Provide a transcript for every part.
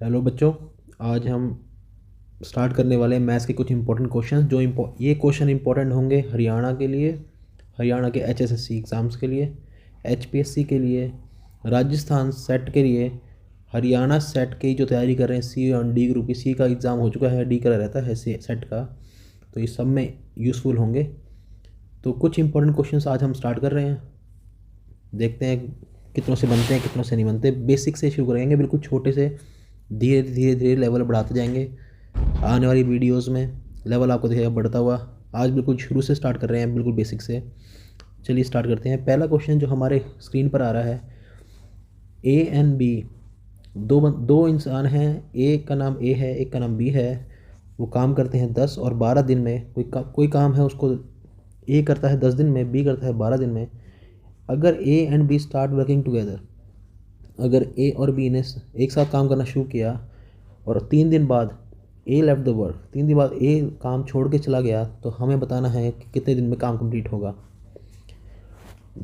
Hello बच्चों, आज हम स्टार्ट करने वाले हैं मैथ्स के कुछ इंपॉर्टेंट क्वेश्चन। ये क्वेश्चन इंपॉर्टेंट होंगे हरियाणा के लिए, हरियाणा के एचएसएससी एग्ज़ाम्स के लिए, एचपीएससी के लिए, राजस्थान सेट के लिए, हरियाणा सेट की जो तैयारी कर रहे हैं सी और डी ग्रुप की। सी का एग्ज़ाम हो चुका है, डी का रहता है सेट का, तो ये सब में यूज़फुल होंगे। तो कुछ इंपॉर्टेंट क्वेश्चन आज हम स्टार्ट कर रहे हैं, देखते हैं कितनों से बनते हैं कितनों से नहीं बनते। बेसिक से शुरू करेंगे, बिल्कुल छोटे से, धीरे धीरे धीरे लेवल बढ़ाते जाएंगे। आने वाली वीडियोस में लेवल आपको दिखेगा बढ़ता हुआ। आज बिल्कुल शुरू से स्टार्ट कर रहे हैं, बिल्कुल बेसिक से। चलिए स्टार्ट करते हैं। पहला क्वेश्चन जो हमारे स्क्रीन पर आ रहा है, ए एंड बी, दो इंसान हैं। ए का नाम ए है, एक का नाम बी है। वो काम करते हैं 10 और 12 दिन में। कोई काम है उसको ए करता है 10 दिन में, बी करता है 12 दिन में। अगर A and B start working together, अगर ए और बी ने एक साथ काम करना शुरू किया और 3 दिन बाद ए लेफ्ट द वर्क, 3 दिन बाद ए काम छोड़ के चला गया, तो हमें बताना है कि कितने दिन में काम कंप्लीट होगा।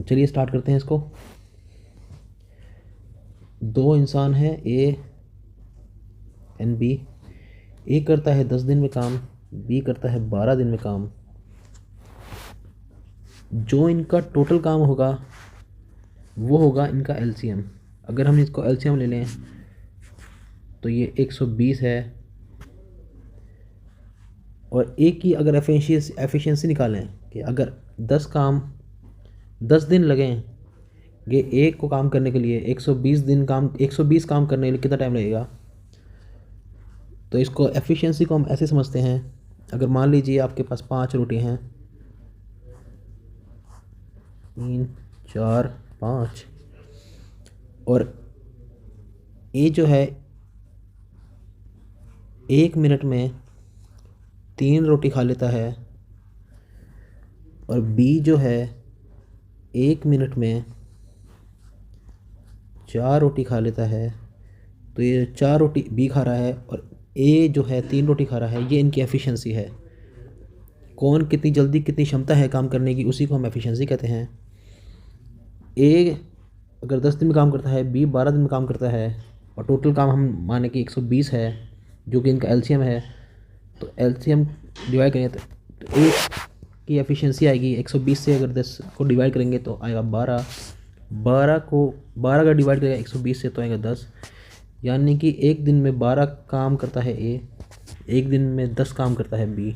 चलिए स्टार्ट करते हैं इसको। दो इंसान हैं ए एंड बी। ए करता है 10 दिन में काम, बी करता है 12 दिन में काम। जो इनका टोटल काम होगा वो होगा इनका एलसीएम। अगर हम इसको एलसीएम ले लें तो ये 120 है। और ए की अगर एफिशिएंसी निकालें कि अगर 10 दिन लगें ये एक को काम करने के लिए, 120 काम करने के लिए कितना टाइम लगेगा। तो इसको एफिशिएंसी को हम ऐसे समझते हैं, अगर मान लीजिए आपके पास 5 रोटी हैं, 3 4 5, और ए जो है 1 मिनट में 3 रोटी खा लेता है, और बी जो है 1 मिनट में 4 रोटी खा लेता है। तो ये 4 रोटी बी खा रहा है और ए जो है 3 रोटी खा रहा है। ये इनकी एफिशिएंसी है। कौन कितनी जल्दी, कितनी क्षमता है काम करने की, उसी को हम एफिशिएंसी कहते हैं। ए अगर 10 दिन में काम करता है, बी 12 दिन में काम करता है, और टोटल काम हम माने कि 120 है, जो कि इनका एलसीएम है। तो एलसीएम डिवाइड करेंगे तो ए की एफिशिएंसी आएगी 120 से। अगर 10 को डिवाइड करेंगे तो आएगा 12। 12 का डिवाइड करेगा 120 से तो आएगा 10। यानी कि एक दिन में 12 काम करता है ए, एक दिन में 10 काम करता है बी।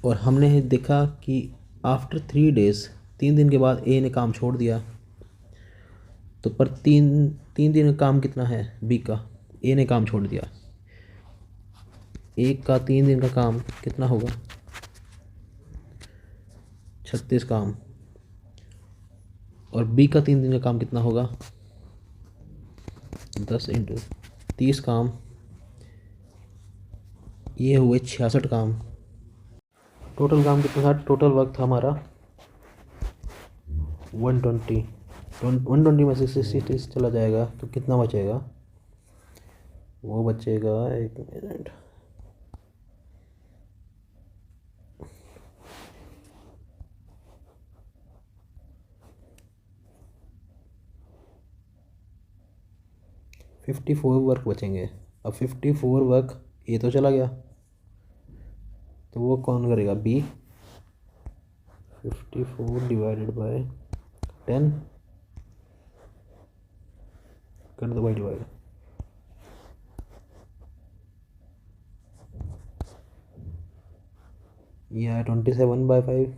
और हमने देखा कि आफ्टर 3 डेज़, 3 दिन के बाद ए ने काम छोड़ दिया। तो पर तीन दिन का काम कितना है बी का, ए ने काम छोड़ दिया। एक का 3 दिन का काम कितना होगा, 36 काम। और बी का 3 दिन का काम कितना होगा, 10 × 30 काम। ये हुए 66 काम। टोटल काम कितना था, टोटल वक्त था हमारा 120। 120 में से 60 चला जाएगा तो कितना बचेगा, वो बचेगा, एक मिनट, $54 वर्क बचेंगे। अब 54 वर्क ये तो चला गया, तो वो कौन करेगा, बी। 54 डिवाइडेड बाय 10 कर दो भाई डिवाइड। यह 27/5।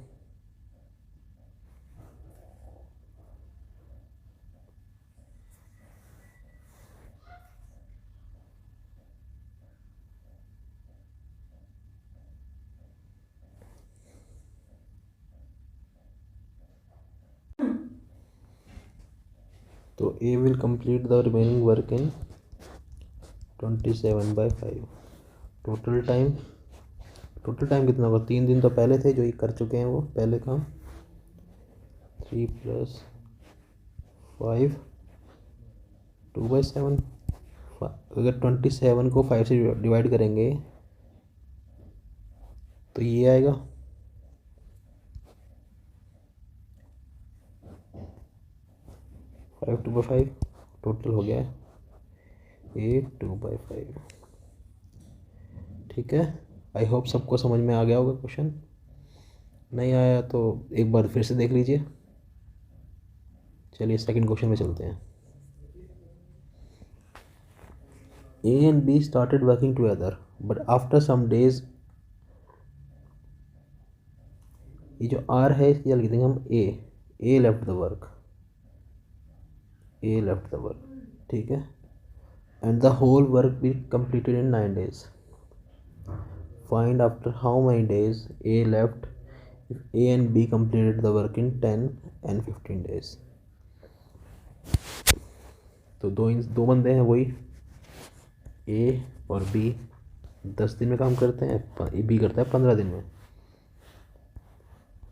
तो A will complete the remaining work in 27/5। Total time कितना होगा, 3 दिन तो पहले थे जो ये कर चुके हैं वो पहले काम। 3 + 5 2/7। अगर 27 को 5 से डिवाइड करेंगे तो ये आएगा 5 × 2/5। टोटल हो गया है A2/5। ठीक है, आई होप सबको समझ में आ गया होगा। क्वेश्चन नहीं आया तो एक बार फिर से देख लीजिए। चलिए सेकंड क्वेश्चन में चलते हैं। A and B started working together, but after some days, ये जो R है इसकी लिख देंगे हम A left the work, ठीक है। And the whole work be completed in 9 days. Find after how many days A left if A and B completed the work in 10 and 15 days. तो दो बंदे हैं, वही A और B 10 दिन में काम करते हैं, B करता है 15 दिन में।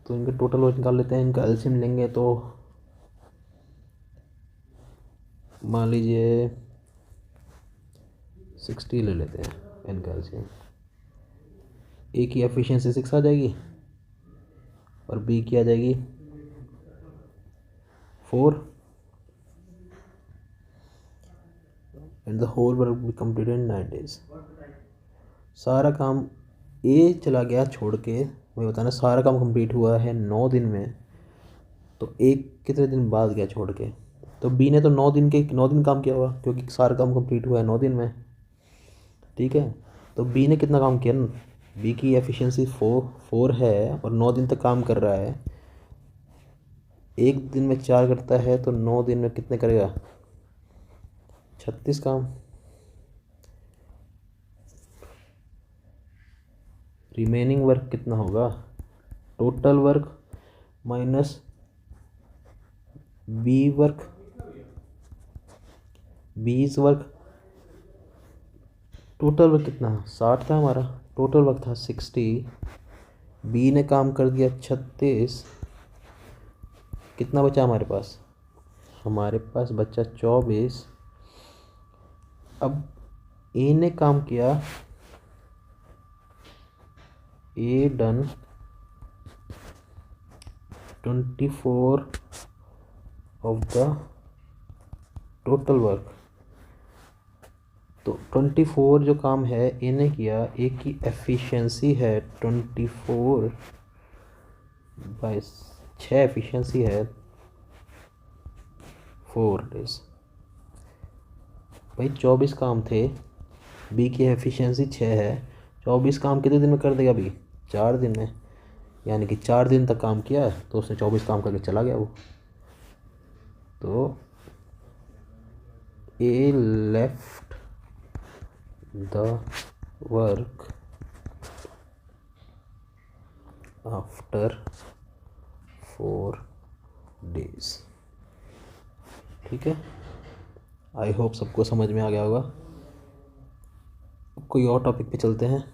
तो इनका टोटल वर्क निकाल लेते हैं। इनका एलसीएम लेंगे तो मान लीजिए 60 ले लेते हैं इनका एलसीएम। A की एफिशिएंसी 6 आ जाएगी और B की आ जाएगी 4, and the whole work be completed in 9 days. सारा काम A चला गया छोड़ के, मैं बताना सारा काम कंप्लीट हुआ है 9 दिन में, तो A कितने दिन बाद गया छोड़ के? तो B ने तो 9 दिन काम किया हुआ, क्योंकि सारा काम कंप्लीट हुआ है 9 दिन में। ठीक है, तो B ने कितना काम किया? B की एफिशिएंसी 4 है और 9 दिन तक काम कर रहा है। एक दिन में 4 करता है तो 9 दिन में कितने करेगा? 36 काम। रिमेनिंग वर्क कितना होगा? Total work minus be's verb. Total work कितना? 60 था हमारा, टोटल वर्क था 60। B ने काम कर दिया 36। कितना बचा हमारे पास? हमारे पास बचा 24। अब A ने काम किया, A done 24 of the total work. तो 24 जो काम है A ने किया, A की एफिशिएंसी है 24/6 एफिशिएंसी है 4 डेज। भाई 24 काम थे, B की एफिशिएंसी 6 है, 24 काम कितने दिन में कर देगा B? 4 दिन में। यानी कि 4 दिन तक काम किया तो उसने 24 काम करके चला गया वो। तो A left the work after 4 days। ठीक है, आई होप सबको समझ में आ गया होगा। कोई और टॉपिक पे चलते हैं।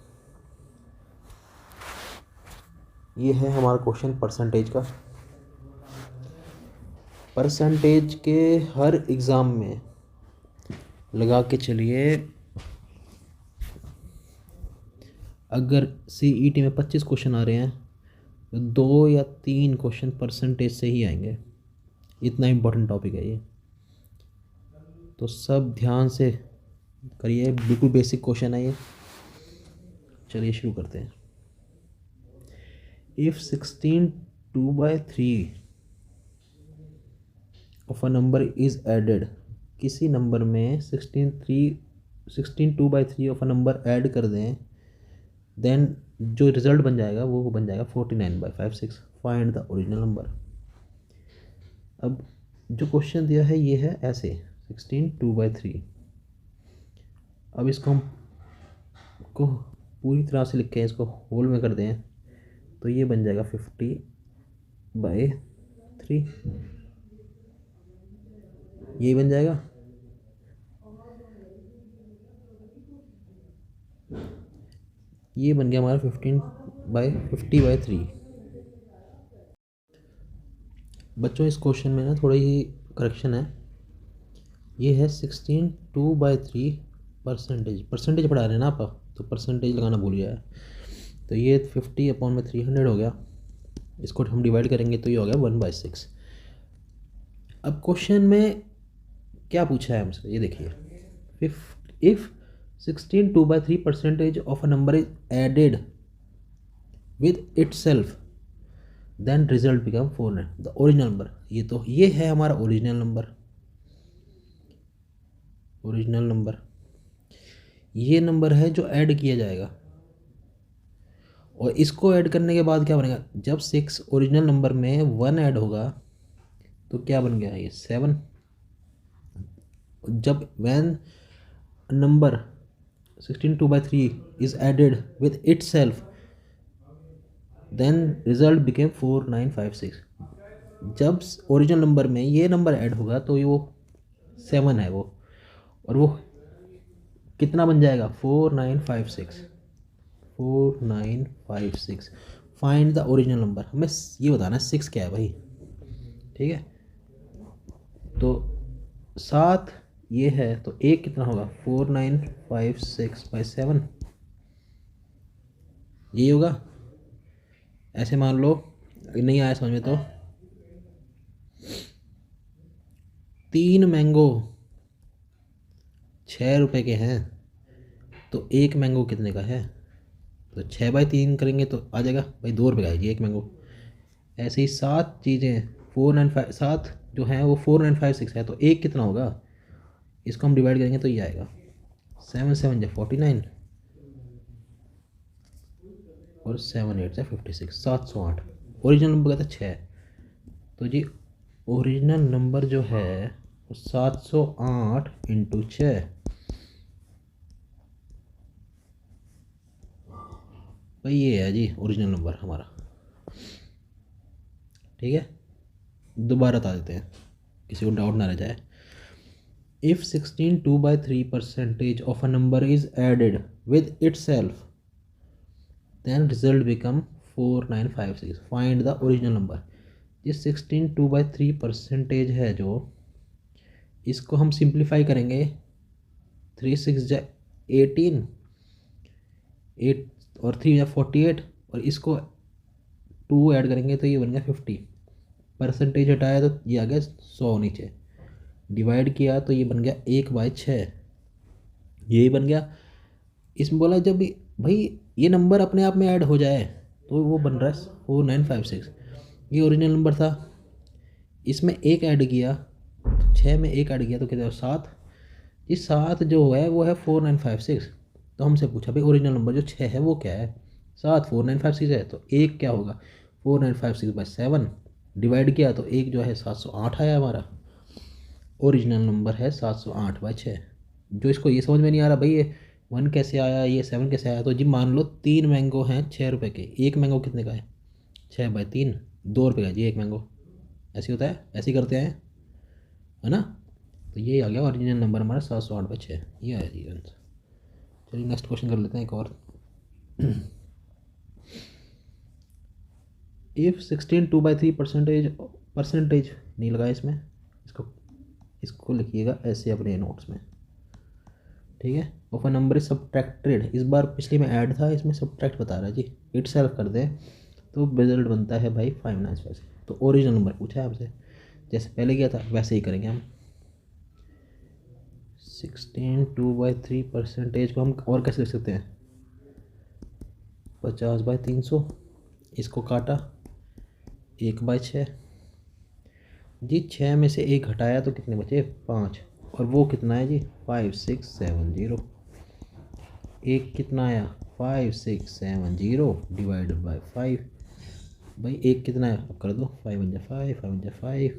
ये है हमारा क्वेश्चन परसेंटेज का। परसेंटेज के हर एग्ज़ाम में लगा के चलिए, अगर CET में 25 क्वेश्चन आ रहे हैं तो 2 या 3 क्वेश्चन परसेंटेज से ही आएंगे। इतना इम्पोर्टेंट टॉपिक है ये, तो सब ध्यान से करिए। बिल्कुल बेसिक क्वेश्चन है ये। चलिए शुरू करते हैं। If 16 2/3 of a number is added, किसी नंबर में 16 2/3 ऑफ अ नंबर ऐड कर दें, देन जो रिज़ल्ट बन जाएगा वो बन जाएगा 49/56। Find the original number. अब जो क्वेश्चन दिया है ये है ऐसे 16 2/3। अब इसको हम को पूरी तरह से लिख के इसको होल में कर दें तो ये बन जाएगा 50/3। ये बन जाएगा। ये बन गया हमारा 50/3। बच्चों इस क्वेश्चन में ना थोड़ी ही करेक्शन है। ये है 16 2/3 परसेंटेज पढ़ा रहे हैं ना आप, तो परसेंटेज लगाना भूल गया है। तो ये 50/300 हो गया। इसको हम डिवाइड करेंगे तो ये हो गया 1/6। अब क्वेश्चन में क्या पूछा है हमसे, ये देखिए if 16 2/3 percentage of a number is added with itself then result become 4 the original number. ये है हमारा ओरिजिनल नंबर। ओरिजिनल नंबर ये नंबर है जो ऐड किया जाएगा, और इसको ऐड करने के बाद क्या बनेगा, जब 6 ओरिजिनल नंबर में 1 ऐड होगा तो क्या बन गया, ये 7। जब when number 16 2/3 is added with itself then result became 4956। जब ओरिजिनल नंबर में ये नंबर ऐड होगा तो ये वो 7 है वो, और वो कितना बन जाएगा 4956। 4956 फाइंड द ओरिजिनल नंबर। हमें ये बताना है 6 क्या है भाई, ठीक है। तो 7 ये है, तो एक कितना होगा 4956/7, ये होगा। ऐसे मान लो नहीं आया समझ में तो 3 मैंगो 6 रुपए के हैं, तो एक मैंगो कितने का है, तो 6/3 करेंगे तो आ जाएगा भाई 2 रुपये का है जी एक मैंगो। ऐसे ही 7 चीज़ें 495 7 जो है वो 4956 है, तो एक कितना होगा, इसको हम डिवाइड करेंगे तो ये आएगा 7 7 जा 49 और 7 8 जा 56, 708। ओरिजिनल नंबर कहते हैं 6, तो जी ओरिजिनल नंबर जो है वो 708 × 6। भाई ये है जी ओरिजिनल नंबर हमारा, ठीक है। दोबारा बता देते हैं किसी को डाउट ना रह जाए। If 16 2/3 percentage of a number is added with itself then result become 4956 find the original number. ये 16 2/3 परसेंटेज है जो, इसको हम सिंप्लीफाई करेंगे 3 6 जा 18 8 और 3 जा 48, और इसको 2 ऐड करेंगे तो ये बन गया 50। परसेंटेज हटाया तो ये आ गया 100 नीचे, डिवाइड किया तो ये बन गया 1/6, यही बन गया। इसमें बोला जब भी भाई ये नंबर अपने आप में ऐड हो जाए तो वो बन रहा है 4956। ये ओरिजिनल नंबर था, इसमें एक ऐड किया तो 6 में एक ऐड किया तो कितना 7। ये 7 जो है वो है 4956। तो हमसे पूछा भाई ओरिजिनल नंबर जो 6 है वो क्या है, 7 4956 है, तो एक क्या होगा 4956/7, डिवाइड किया तो एक जो है 708 आया हमारा। ओरिजिनल नंबर है 708/6। जो इसको ये समझ में नहीं आ रहा भाई ये 1 कैसे आया, ये 7 कैसे आया, तो जी मान लो 3 मैंगो हैं 6 रुपये के, एक मैंगो कितने का है 6/3, 2 रुपये का जी एक मैंगो। ऐसे होता है, ऐसे ही करते हैं, है ना। तो ये आ गया ओरिजिनल नंबर हमारा 708/6, ये आया जी आंसर। चलिए नेक्स्ट क्वेश्चन कर लेते हैं एक और। इफ 16 2/3 परसेंटेज नहीं लगा इसमें, इसको लिखिएगा ऐसे अपने नोट्स में, ठीक है। Of a number is subtracted, इस बार पिछली में ऐड था, इसमें सब्ट्रैक्ट बता रहा है जी, इट सेल्फ कर दें तो रिजल्ट बनता है भाई 595। तो ओरिजिनल नंबर पूछा है आपसे, जैसे पहले किया था वैसे ही करेंगे हम। 16 2/3 परसेंटेज को हम और कैसे लिख सकते हैं, 50/300, इसको काटा 1/6 जी, 6 में से एक घटाया तो कितने बचे 5, और वो कितना है जी 5670। एक कितना आया 5670 डिवाइडेड बाय 5। भाई एक कितना है अब कर दो, 5 1 5 5 1 5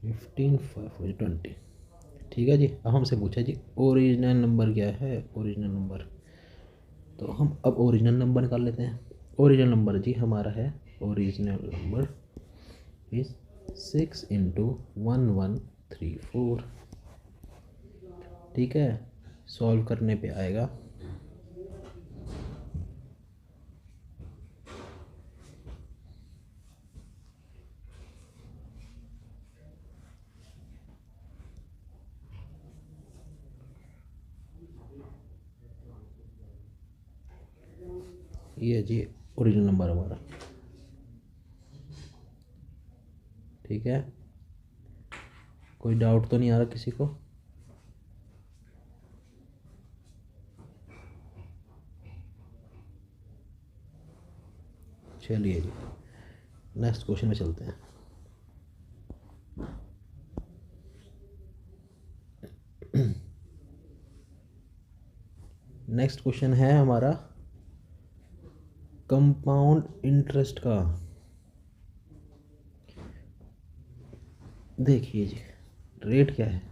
15 5 20। ठीक है जी। अब हमसे पूछा जी ओरिजिनल नंबर क्या है, ओरिजिनल नंबर, तो हम अब ओरिजिनल नंबर निकाल लेते हैं। ओरिजिनल नंबर जी हमारा है, ओरिजिनल नंबर इज 6 × 1134। ठीक है, सॉल्व करने पे आएगा ये जी ओरिजिनल नंबर हमारा। ठीक है, कोई डाउट तो नहीं आ रहा किसी को। चलिए जी नेक्स्ट क्वेश्चन में चलते हैं। नेक्स्ट क्वेश्चन है हमारा कंपाउंड इंटरेस्ट का। देखिए जी रेट क्या है,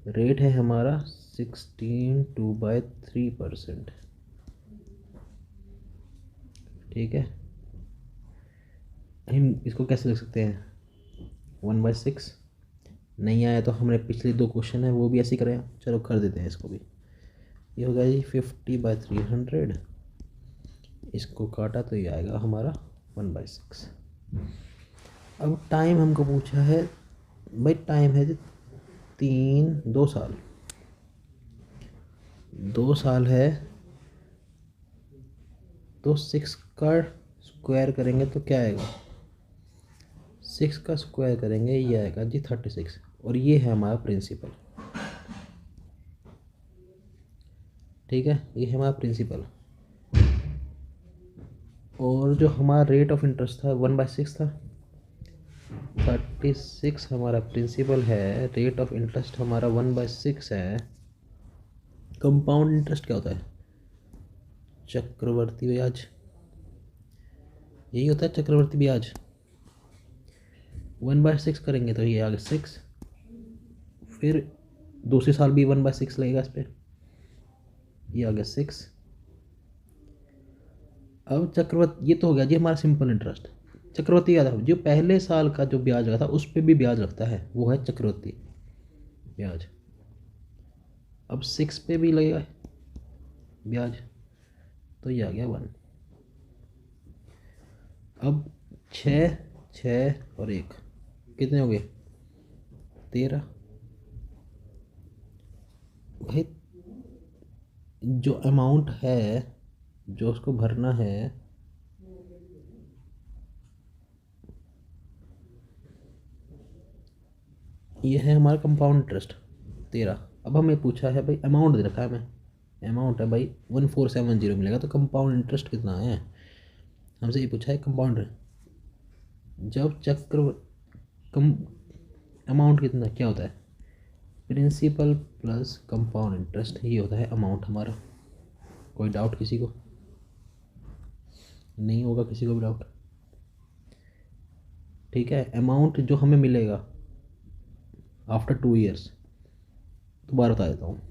रेट है हमारा 16/3%। ठीक है, हम इसको कैसे लिख सकते हैं 1/6। नहीं आया तो हमने पिछले 2 क्वेश्चन है वो भी ऐसे ही करें, चलो कर देते हैं इसको भी। ये हो गया जी 50/300, इसको काटा तो ये आएगा हमारा 1/6। अब टाइम हमको पूछा है भाई, टाइम है जी 2 साल, 2 साल है तो 6 का स्क्वायर करेंगे तो क्या आएगा, 6 का स्क्वायर करेंगे ये आएगा जी 36, और ये है हमारा प्रिंसिपल। ठीक है, ये है हमारा प्रिंसिपल, और जो हमारा रेट ऑफ इंटरेस्ट था 1/6 था। 36 हमारा प्रिंसिपल है, रेट ऑफ इंटरेस्ट हमारा 1/6 है। कंपाउंड इंटरेस्ट क्या होता है, चक्रवर्ती ब्याज, यही होता है चक्रवर्ती ब्याज। 1/6 करेंगे तो ये आ गया 6, फिर दूसरे साल भी 1/6 लगेगा इस पर, ये आ गया 6। अब चक्रवर्ती, ये तो हो गया जी हमारा सिंपल इंटरेस्ट। चक्रवर्ती क्या था, जो पहले साल का जो ब्याज लगा था उस पर भी ब्याज लगता है, वो है चक्रवर्ती ब्याज। अब 6 पे भी लगेगा ब्याज, तो ये आ गया 1। अब 6, 6 और 1 कितने हो गए 13। भाई जो अमाउंट है जो उसको भरना है, ये है हमारा कंपाउंड इंटरेस्ट 13। अब हमें पूछा है भाई, अमाउंट दे रखा है हमें, अमाउंट है भाई 1470 मिलेगा, तो कंपाउंड इंटरेस्ट कितना है हमसे ये पूछा है कंपाउंड। जब चक्र कम अमाउंट कितना क्या होता है, प्रिंसिपल प्लस कंपाउंड इंटरेस्ट, ये होता है अमाउंट हमारा। कोई डाउट किसी को, नहीं होगा किसी को भी डाउट। ठीक है, अमाउंट जो हमें मिलेगा आफ्टर 2 ईयर्स, दोबारा बता देता हूँ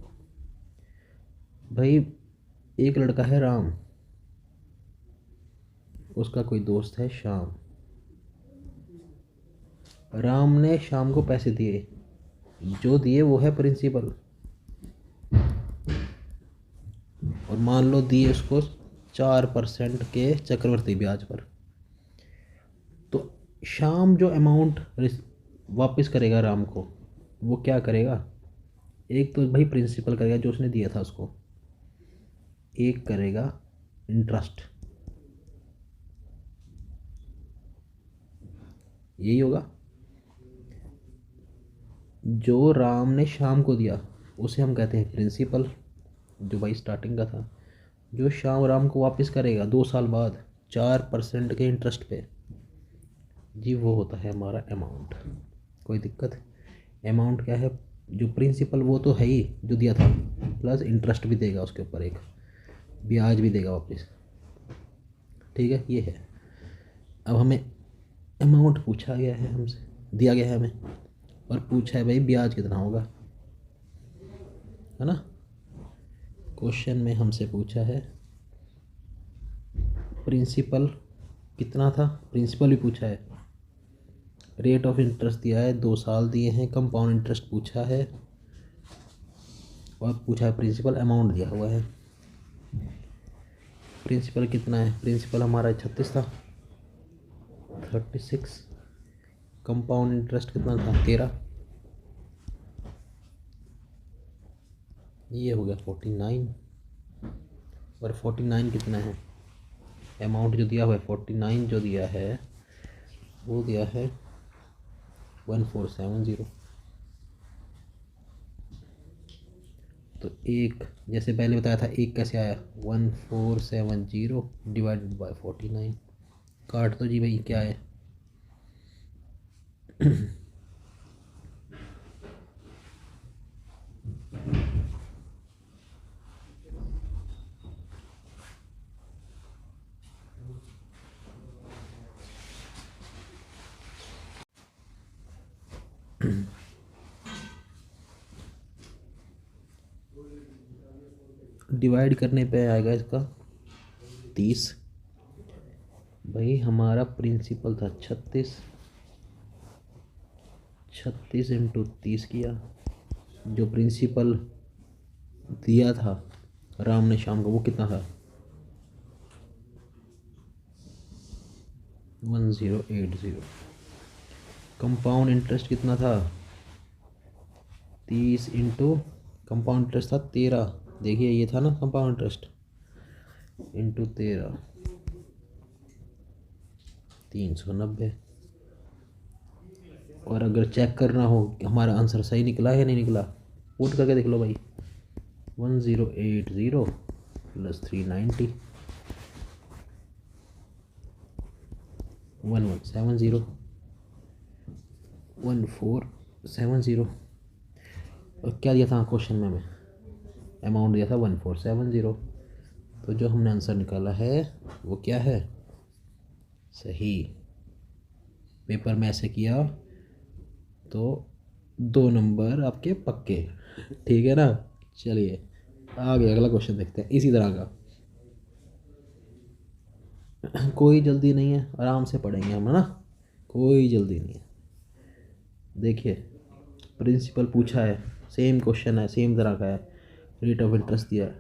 भाई। एक लड़का है राम, उसका कोई दोस्त है श्याम। राम ने श्याम को पैसे दिए, जो दिए वो है प्रिंसिपल, और मान लो दिए उसको 4% के चक्रवर्ती ब्याज पर। तो श्याम जो अमाउंट वापस करेगा राम को, वो क्या करेगा, एक तो भाई प्रिंसिपल करेगा जो उसने दिया था उसको, एक करेगा इंटरेस्ट, यही होगा। जो राम ने श्याम को दिया उसे हम कहते हैं प्रिंसिपल, जो भाई स्टार्टिंग का था। जो श्याम राम को वापस करेगा 2 साल बाद 4% के इंटरेस्ट पे, जी वो होता है हमारा अमाउंट। कोई दिक्कत, अमाउंट क्या है, जो प्रिंसिपल वो तो है ही जो दिया था, प्लस इंटरेस्ट भी देगा उसके ऊपर, एक ब्याज भी देगा वापस। ठीक है, ये है। अब हमें अमाउंट पूछा गया है हमसे, दिया गया है हमें, और पूछा है भाई ब्याज कितना होगा, है ना। क्वेश्चन में हमसे पूछा है प्रिंसिपल कितना था, प्रिंसिपल भी पूछा है, रेट ऑफ इंटरेस्ट दिया है, 2 साल दिए हैं, कंपाउंड इंटरेस्ट पूछा है, और पूछा है प्रिंसिपल, अमाउंट दिया हुआ है। प्रिंसिपल कितना है, प्रिंसिपल हमारा 36 था, 36। कंपाउंड इंटरेस्ट कितना था 13, ये हो गया 49। और 49 कितना है, अमाउंट जो दिया हुआ है 49 जो दिया है वो दिया है 1470। तो एक, जैसे पहले बताया था, एक कैसे आया, 1470 डिवाइडेड बाय 49। काट दो जी भाई, क्या है डिवाइड करने पे आएगा इसका 30। भाई हमारा प्रिंसिपल था 36, 36 इंटू 30 किया। जो प्रिंसिपल दिया था राम ने शाम को, वो कितना था, 1080। कंपाउंड इंटरेस्ट कितना था, 30 इंटू कंपाउंड इंटरेस्ट था 13। देखिए ये था ना कंपाउंड इंटरेस्ट, इंटू 13, 390। और अगर चेक करना हो कि हमारा आंसर सही निकला है या नहीं निकला, पुट करके देख लो भाई, 1080 प्लस 390, 1170, 1470। और क्या दिया था क्वेश्चन में हमें, अमाउंट दिया था 1470। तो जो हमने आंसर निकाला है वो क्या है, सही। पेपर में ऐसे किया तो 2 नंबर आपके पक्के, ठीक है ना। चलिए आगे अगला क्वेश्चन देखते हैं इसी तरह का। कोई जल्दी नहीं है, आराम से पढ़ेंगे हम, है ना, कोई जल्दी नहीं है। देखिए प्रिंसिपल पूछा है, सेम क्वेश्चन है, सेम तरह का है, रेट ऑफ इंटरेस्ट दिया है,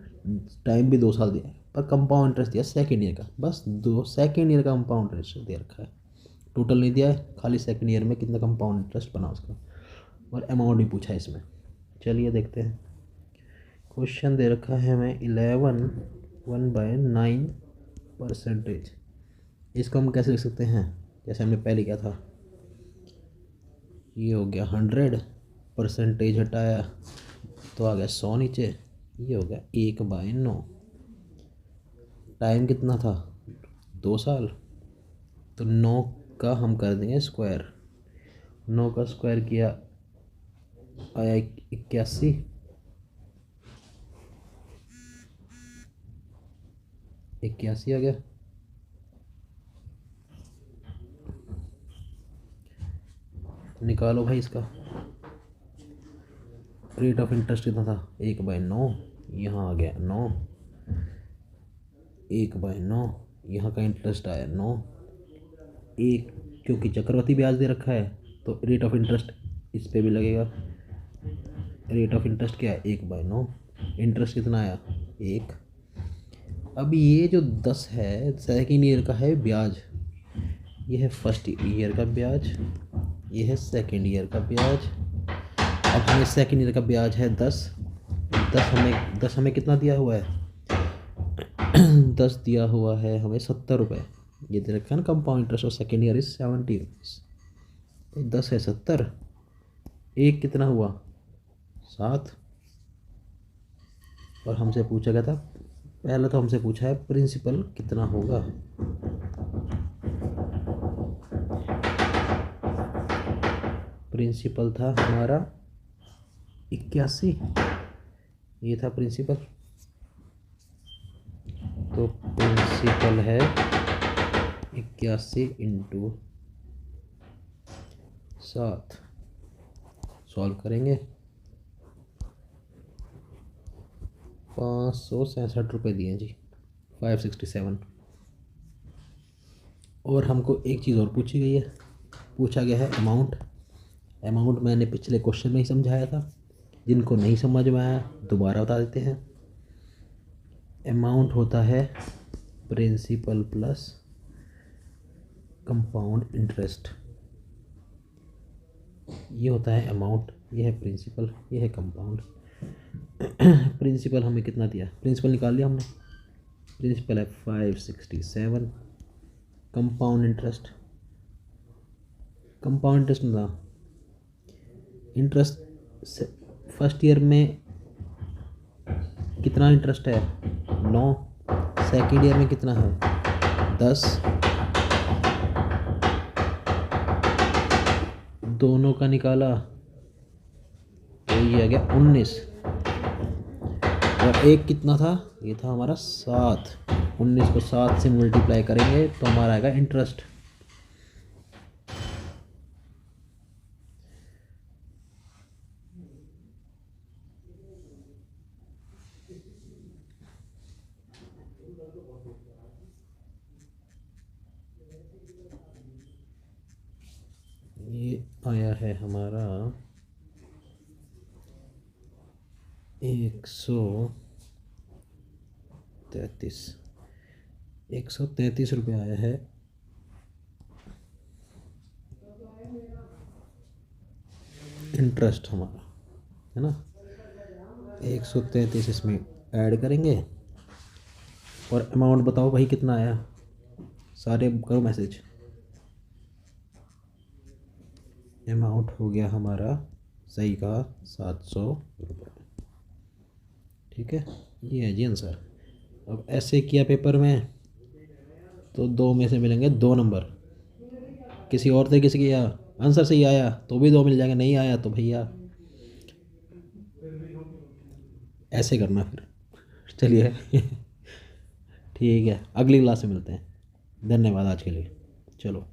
टाइम भी 2 साल दिया है, पर कंपाउंड इंटरेस्ट दिया सेकेंड ईयर का, बस 2 सेकेंड ईयर का कंपाउंड इंटरेस्ट दे रखा है, टोटल नहीं दिया है, खाली सेकेंड ईयर में कितना कंपाउंड इंटरेस्ट बना उसका, और अमाउंट भी पूछा है इसमें। चलिए देखते हैं। क्वेश्चन दे रखा है हमें 1/9%। इसको हम कैसे लिख सकते हैं, जैसे हमने पहले किया था, ये हो गया 100, परसेंटेज हटाया तो आ गया 100 नीचे, ये हो गया 1/9। टाइम कितना था, 2 साल, तो 9 का हम कर देंगे स्क्वायर, 9 का स्क्वायर किया आया 81, 81 आ गया। निकालो भाई इसका रेट ऑफ इंटरेस्ट कितना था, 1/9, यहाँ आ गया 9, 1/9, यहाँ का इंटरेस्ट आया 9, एक, क्योंकि चक्रवृद्धि ब्याज दे रखा है तो रेट ऑफ इंटरेस्ट इस पे भी लगेगा। रेट ऑफ इंटरेस्ट क्या है, 1/9, इंटरेस्ट कितना आया 1। अब ये जो 10 है सेकेंड ईयर का है ब्याज, ये है फर्स्ट ईयर का ब्याज, ये है सेकेंड ईयर का ब्याज। अब हमें सेकेंड ईयर का ब्याज है 10, 10 हमें कितना दिया हुआ है 10 दिया हुआ है हमें 70 रुपये, ये दे रखा है ना कंपाउंड इंटरेस्ट और सेकेंड ईयर इज 70 रुपीज़। तो 10 है 70, एक कितना हुआ 7। और हमसे पूछा गया था, पहले तो हमसे पूछा है प्रिंसिपल कितना होगा, प्रिंसिपल था हमारा 81, ये था प्रिंसिपल, तो प्रिंसिपल है 81 इंटू 7। सॉल्व करेंगे, 567 रुपये दिए जी, 567। और हमको एक चीज़ और पूछी गई है, पूछा गया है अमाउंट। अमाउंट मैंने पिछले क्वेश्चन में ही समझाया था, जिनको नहीं समझ में आया दोबारा बता देते हैं। अमाउंट होता है प्रिंसिपल प्लस कंपाउंड इंटरेस्ट, ये होता है अमाउंट, ये है प्रिंसिपल, ये है कंपाउंड। प्रिंसिपल हमें कितना दिया, प्रिंसिपल निकाल लिया हमने, प्रिंसिपल है 567। कंपाउंड इंटरेस्ट, कंपाउंड इंटरेस्ट ना, इंटरेस्ट फर्स्ट ईयर में कितना इंटरेस्ट है? 9। सेकेंड ईयर में कितना है? 10। दोनों का निकाला तो ये आ गया 19। और एक कितना था? ये था हमारा 7। 19 को 7 से मल्टीप्लाई करेंगे तो हमारा आएगा इंटरेस्ट। ये आया है हमारा 133 रुपये आया है। इंटरेस्ट हमारा है ना, 133 इसमें ऐड करेंगे। और अमाउंट बताओ भाई कितना आया, सारे करो मैसेज। अमाउंट हो गया हमारा, सही कहा, 700 रुपये। ठीक है, ये है जी आंसर। अब ऐसे किया पेपर में तो 2 में से मिलेंगे 2 नंबर। किसी और तरीके से किया, आंसर सही आया तो भी 2 मिल जाएंगे, नहीं आया तो भैया ऐसे करना फिर। चलिए ठीक है, अगली क्लास में मिलते हैं। धन्यवाद आज के लिए। चलो।